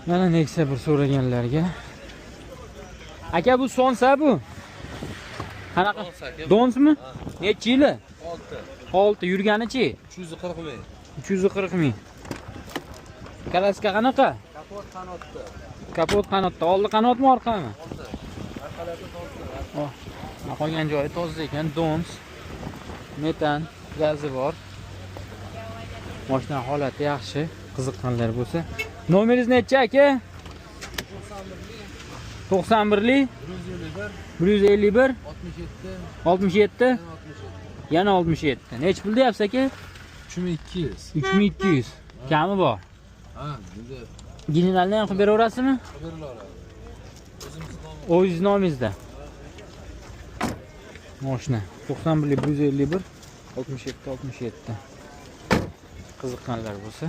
Mana Nexia bir so'raganlarga. Aka bu sonsa bu? Qanaqa? Donsmi? Necha yili? 6 yurganichi? 340 ming. 340 ming. Kalaska qanaqa? Kapot qanotda. Kapot qanotda. Oldi qanotmi, orqami? Orqalari to'g'ri. Oh, qolgan joyi toza ekan. Dons. Metan gazi bor. Mashina holati yaxshi. Qiziqqanlar bo'lsa. Nomeringiz necha aka? 91lik 151 67 yana 67. Nech pul deyapsiz aka? 3200. 3200. Kami bor. Ha, endi Generalni ham qilib beraverasizmi? xabarlar. O'zingiz nomingizda. Mashina 91lik 151 67 67. Qiziqqanlar bo'lsa